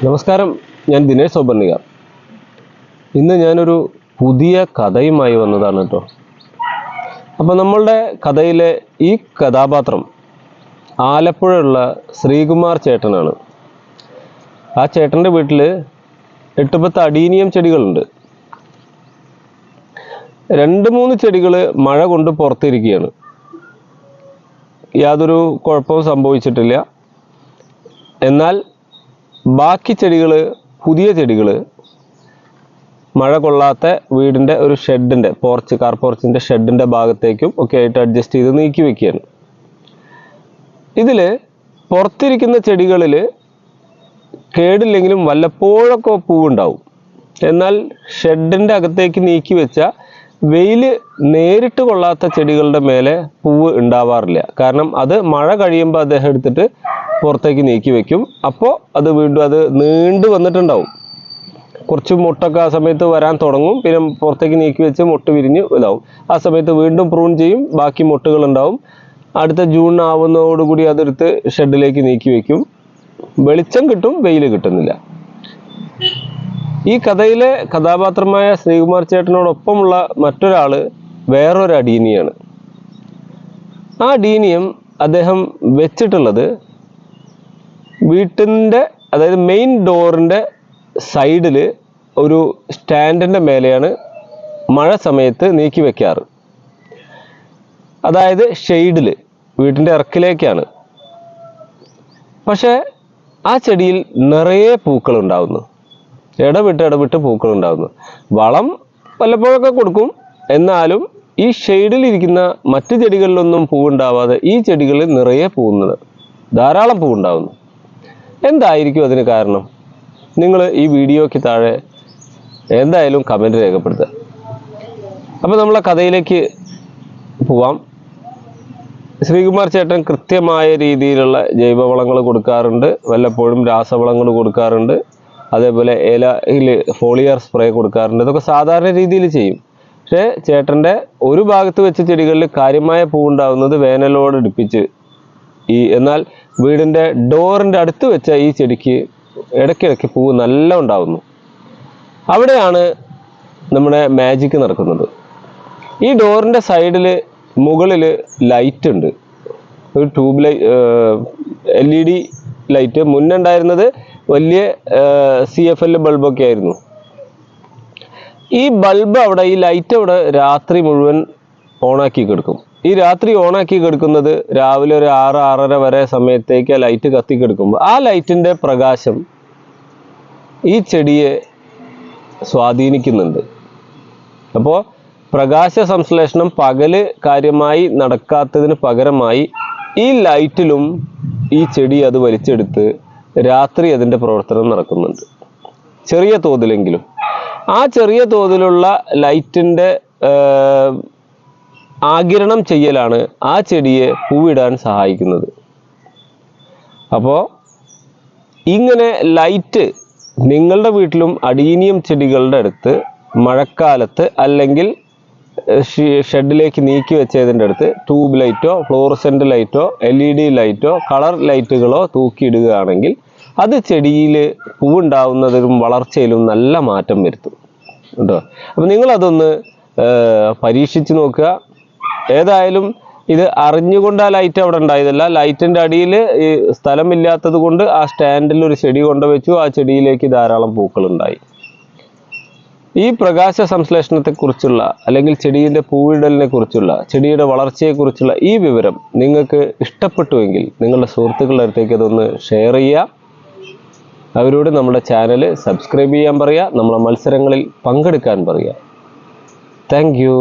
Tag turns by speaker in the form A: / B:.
A: നമസ്കാരം, ഞാൻ ദിനേശ് സോബർണിക. ഇന്ന് ഞാനൊരു പുതിയ കഥയുമായി വന്നതാണ് കേട്ടോ. അപ്പോൾ നമ്മളുടെ കഥയിലെ ഈ കഥാപാത്രം ആലപ്പുഴയുള്ള ശ്രീകുമാർ ചേട്ടനാണ്. ആ ചേട്ടൻ്റെ വീട്ടിൽ 8-10 അഡീനിയം ചെടികളുണ്ട്. 2-3 ചെടികൾ മഴ കൊണ്ട് പുറത്തിരിക്കുകയാണ്. യാതൊരു കുഴപ്പവും സംഭവിച്ചിട്ടില്ല. എന്നാൽ ബാക്കി ചെടികൾ, പുതിയ ചെടികൾ മഴ കൊള്ളാത്ത വീടിൻ്റെ ഒരു ഷെഡിൻ്റെ കാർ പോർച്ചിൻ്റെ ഷെഡിൻ്റെ ഭാഗത്തേക്കും ഒക്കെ ആയിട്ട് അഡ്ജസ്റ്റ് ചെയ്ത് നീക്കി വെക്കുകയാണ്. ഇതിൽ പുറത്തിരിക്കുന്ന ചെടികളിൽ കേടില്ലെങ്കിലും വല്ലപ്പോഴൊക്കെ പൂവുണ്ടാവും. എന്നാൽ ഷെഡിൻ്റെ അകത്തേക്ക് നീക്കി വെച്ച വെയിൽ നേരിട്ട് കൊള്ളാത്ത ചെടികളുടെ മേലെ പൂവ് ഉണ്ടാവാറില്ല. കാരണം അത് മഴ കഴിയുമ്പോൾ അദ്ദേഹം എടുത്തിട്ട് പുറത്തേക്ക് നീക്കി വെക്കും. അപ്പോൾ അത് വീണ്ടും അത് നീണ്ടു വന്നിട്ടുണ്ടാവും. കുറച്ച് മുട്ടൊക്കെ ആ സമയത്ത് വരാൻ തുടങ്ങും. പിന്നെ പുറത്തേക്ക് നീക്കി വെച്ച് മുട്ട വിരിഞ്ഞ് ഇതാവും. ആ സമയത്ത് വീണ്ടും പ്രൂൺ ചെയ്യും. ബാക്കി മുട്ടുകൾ ഉണ്ടാവും. അടുത്ത ജൂൺ ആവുന്നതോടുകൂടി അതെടുത്ത് ഷെഡിലേക്ക് നീക്കി വെക്കും. വെളിച്ചം കിട്ടും, വെയിൽ കിട്ടുന്നില്ല. ഈ കഥയിലെ കഥാപാത്രമായ ശ്രീകുമാർ ചേട്ടനോടൊപ്പമുള്ള മറ്റൊരാൾ വേറൊരു അഡീനിയാണ്. ആ അഡീനിയം അദ്ദേഹം വെച്ചിട്ടുള്ളത് വീട്ടിൻ്റെ, അതായത് മെയിൻ ഡോറിൻ്റെ സൈഡിൽ ഒരു സ്റ്റാൻഡിൻ്റെ മേലെയാണ് മഴ സമയത്ത് നീക്കി വെക്കാറ്. അതായത് ഷെയ്ഡിൽ, വീട്ടിൻ്റെ ഇറക്കിലേക്കാണ്. പക്ഷേ ആ ചെടിയിൽ നിറയെ പൂക്കൾ ഉണ്ടാവുന്നു. ഇടവിട്ട് പൂക്കൾ ഉണ്ടാവുന്നു. വളം വല്ലപ്പോഴൊക്കെ കൊടുക്കും. എന്നാലും ഈ ഷെയ്ഡിലിരിക്കുന്ന മറ്റു ചെടികളിലൊന്നും പൂവുണ്ടാവാതെ ഈ ചെടികളിൽ നിറയെ പൂവുന്നത്, ധാരാളം പൂവുണ്ടാവുന്നു. എന്തായിരിക്കും അതിന് കാരണം? നിങ്ങൾ ഈ വീഡിയോയ്ക്ക് താഴെ എന്തായാലും കമൻറ്റ് രേഖപ്പെടുത്തുക. അപ്പോൾ നമ്മളെ കഥയിലേക്ക് പോവാം. ശ്രീകുമാർ ചേട്ടൻ കൃത്യമായ രീതിയിലുള്ള ജൈവവളങ്ങൾ കൊടുക്കാറുണ്ട്. വല്ലപ്പോഴും രാസവളങ്ങൾ കൊടുക്കാറുണ്ട്. അതേപോലെ ഇലയിൽ ഫോളിയർ സ്പ്രേ കൊടുക്കാറുണ്ട്. ഇതൊക്കെ സാധാരണ രീതിയിൽ ചെയ്യും. പക്ഷേ ചേട്ടൻ്റെ ഒരു ഭാഗത്ത് വെച്ച ചെടികളിൽ കാര്യമായ പൂവുണ്ടാവുന്നത് വേനലോട് അടുപ്പിച്ച്. എന്നാൽ വീടിൻ്റെ ഡോറിൻ്റെ അടുത്ത് വെച്ച ഈ ചെടിക്ക് ഇടയ്ക്കിടയ്ക്ക് പൂവ് നല്ല ഉണ്ടാവുന്നു. അവിടെയാണ് നമ്മുടെ മാജിക്ക് നടക്കുന്നത്. ഈ ഡോറിൻ്റെ സൈഡിൽ മുകളിൽ ലൈറ്റ് ഉണ്ട്. ഒരു ട്യൂബ് ലൈറ്റ്, LED ലൈറ്റ്. മുന്നുണ്ടായിരുന്നത് വലിയ CFL ബൾബൊക്കെ ആയിരുന്നു. ഈ ബൾബ് അവിടെ, ഈ ലൈറ്റ് അവിടെ രാത്രി മുഴുവൻ ഓണാക്കി കിടക്കും. ഈ രാത്രി ഓണാക്കി കിടക്കുന്നത് രാവിലെ ഒരു 6-6:30 വരെ സമയത്തേക്ക് ലൈറ്റ് കത്തി കിടക്കുമ്പോൾ ആ ലൈറ്റിൻ്റെ പ്രകാശം ഈ ചെടിയെ സ്വാധീനിക്കുന്നുണ്ട്. അപ്പോൾ പ്രകാശ സംശ്ലേഷണം പകല് കാര്യമായി നടക്കാത്തതിന് പകരമായി ഈ ലൈറ്റിലും ഈ ചെടി അത് വലിച്ചെടുത്ത് രാത്രി അതിൻ്റെ പ്രവർത്തനം നടക്കുന്നുണ്ട്, ചെറിയ തോതിലെങ്കിലും. ആ ചെറിയ തോതിലുള്ള ലൈറ്റിൻ്റെ ആഗിരണം ചെയ്യലാണ് ആ ചെടിയെ പൂവിടാൻ സഹായിക്കുന്നത്. അപ്പോൾ ഇങ്ങനെ ലൈറ്റ് നിങ്ങളുടെ വീട്ടിലും അഡീനിയം ചെടികളുടെ അടുത്ത് മഴക്കാലത്ത്, അല്ലെങ്കിൽ ഷെഡിലേക്ക് നീക്കി വെച്ചതിൻ്റെ അടുത്ത് ട്യൂബ് ലൈറ്റോ ഫ്ലോറസെൻ്റ് ലൈറ്റോ LED ലൈറ്റോ കളർ ലൈറ്റുകളോ തൂക്കിയിടുകയാണെങ്കിൽ അത് ചെടിയിൽ പൂവുണ്ടാവുന്നതിലും വളർച്ചയിലും നല്ല മാറ്റം വരുത്തും കേട്ടോ. അപ്പോൾ നിങ്ങളതൊന്ന് പരീക്ഷിച്ച് നോക്കുക. ഏതായാലും ഇത് അറിഞ്ഞുകൊണ്ട് ആ ലൈറ്റ് അവിടെ ഉണ്ടായതല്ല. ലൈറ്റിൻ്റെ അടിയിൽ ഈ സ്ഥലമില്ലാത്തത് കൊണ്ട് ആ സ്റ്റാൻഡിൽ ഒരു ചെടി കൊണ്ടുവച്ചു. ആ ചെടിയിലേക്ക് ധാരാളം പൂക്കളുണ്ടായി. ഈ പ്രകാശ സംശ്ലേഷണത്തെക്കുറിച്ചുള്ള, അല്ലെങ്കിൽ ചെടിയുടെ പൂവിടലിനെ കുറിച്ചുള്ള, ചെടിയുടെ വളർച്ചയെക്കുറിച്ചുള്ള ഈ വിവരം നിങ്ങൾക്ക് ഇഷ്ടപ്പെട്ടുവെങ്കിൽ നിങ്ങളുടെ സുഹൃത്തുക്കളുടെ അടുത്തേക്ക് അതൊന്ന് ഷെയർ ചെയ്യുക. അവരോട് നമ്മുടെ ചാനൽ സബ്സ്ക്രൈബ് ചെയ്യാൻ പറയുക. നമ്മളെ മത്സരങ്ങളിൽ പങ്കെടുക്കാൻ പറയുക. Thank you.